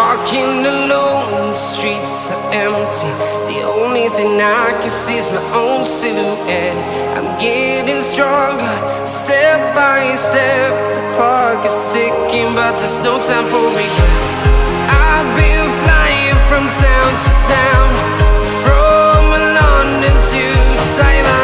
walking alone, the streets are empty. The only thing I can see is my own silhouette. I'm getting stronger, step by step. The clock is ticking, but there's no time for regrets. I've been flying from town to town, from London to Taiwan.